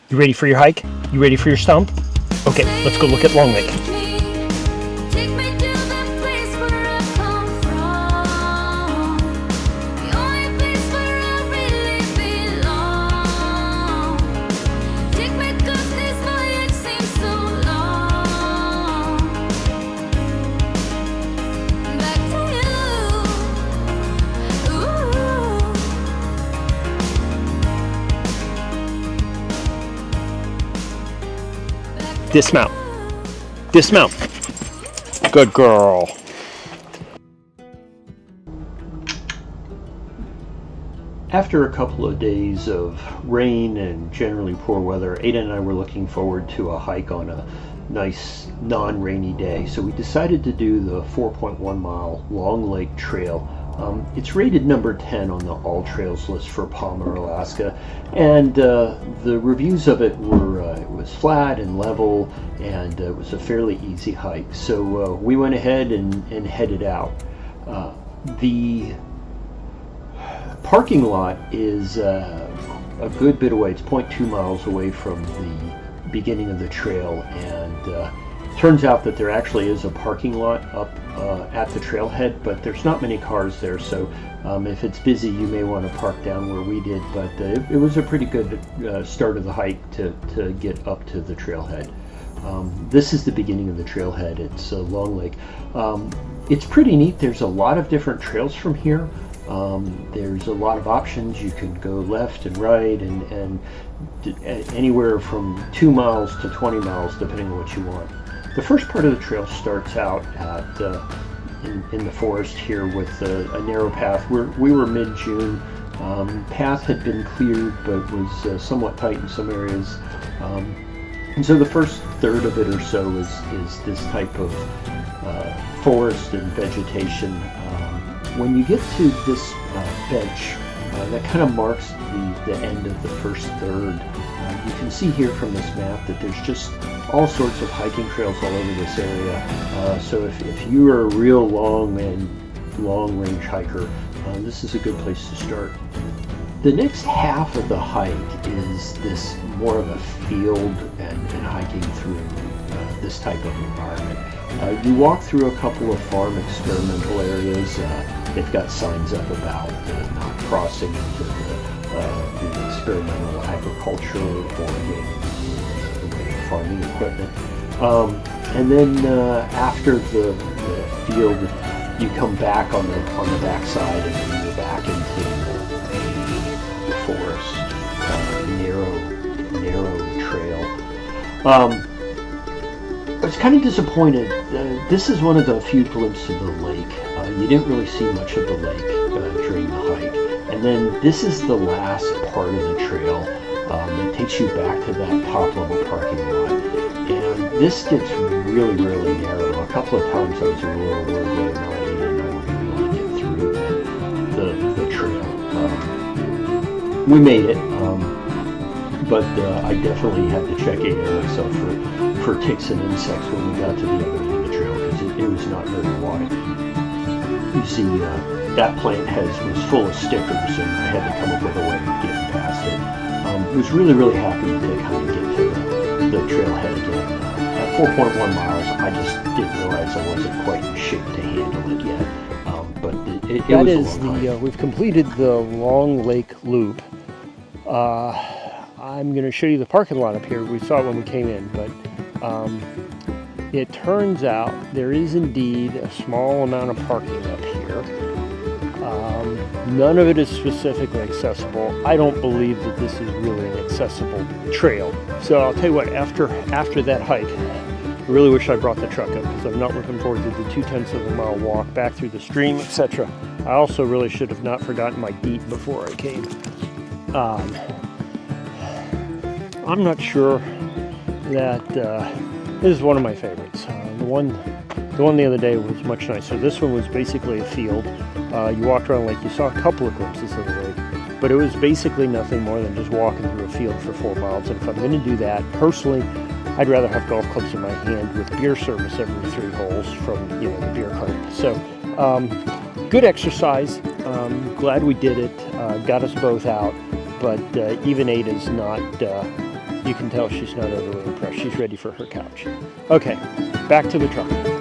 You ready for your hike? You ready for your stump? Okay, let's go look at Long Lake. Dismount. Dismount. Good girl. After a couple of days of rain and generally poor weather, Ada and I were looking forward to a hike on a nice non-rainy day. So we decided to do the 4.1 mile Long Lake Trail. It's rated number 10 on the All Trails list for Palmer, Alaska, and the reviews of it were it was flat and level, and it was a fairly easy hike. So we went ahead and headed out. The parking lot is a good bit away. It's 0.2 miles away from the beginning of the trail, and turns out that there actually is a parking lot up at the trailhead, but there's not many cars there, so if it's busy you may want to park down where we did, but it was a pretty good start of the hike to get up to the trailhead. This is the beginning of the trailhead. It's Long Lake. It's pretty neat. There's a lot of different trails from here. There's a lot of options. You can go left and right and anywhere from 2 miles to 20 miles depending on what you want. The first part of the trail starts out at in the forest here with a narrow path. We were mid-June. Path had been cleared but was somewhat tight in some areas. And so the first third of it or so is this type of forest and vegetation. When you get to this bench, that kind of marks the end of the first third. You can see here from this map that there's just all sorts of hiking trails all over this area. So if you are a real long range hiker, this is a good place to start. The next half of the hike is this more of a field and hiking through this type of environment. You walk through a couple of farm experimental areas. They've got signs up about not crossing into the experimental agriculture or farming equipment. And then after the field, you come back on the backside and then you're back into the forest, narrow trail. I was kind of disappointed. This is one of the few glimpses of the lake. You didn't really see much of the lake during the hike. And then this is the last part of the trail. It takes you back to that top level parking lot. And this gets really, really narrow. A couple of times I was a little worried whether or not Ada and I were going to be able to get through the trail. We made it, but I definitely had to check Ada myself for ticks and insects when we got to the other end of the trail, because it was not very wide. You see, that plant was full of stickers, and I had to come up with a way of getting past it. I was really, really happy to kind of get to the trailhead again. At 4.1 miles, I just didn't realize I wasn't quite in shape to handle it yet. But it that was is a long hike. we've completed the Long Lake Loop. I'm going to show you the parking lot up here. We saw it when we came in, but it turns out there is indeed a small amount of parking up here. None of it is specifically accessible. I don't believe that this is really an accessible trail. So I'll tell you what, after that hike, I really wish I brought the truck up, because I'm not looking forward to the 0.2 of a mile walk back through the stream, etc. I also really should have not forgotten my beat before I came. I'm not sure that this is one of my favorites. The one the other day was much nicer. This one was basically a field. You walked around the lake. You saw a couple of glimpses of the lake, but it was basically nothing more than just walking through a field for 4 miles. And if I'm going to do that, personally, I'd rather have golf clubs in my hand with beer service every 3 holes from the beer cart. So good exercise. Glad we did it. Got us both out, but even Ada's not you can tell she's not overly impressed. She's ready for her couch. Okay, back to the truck.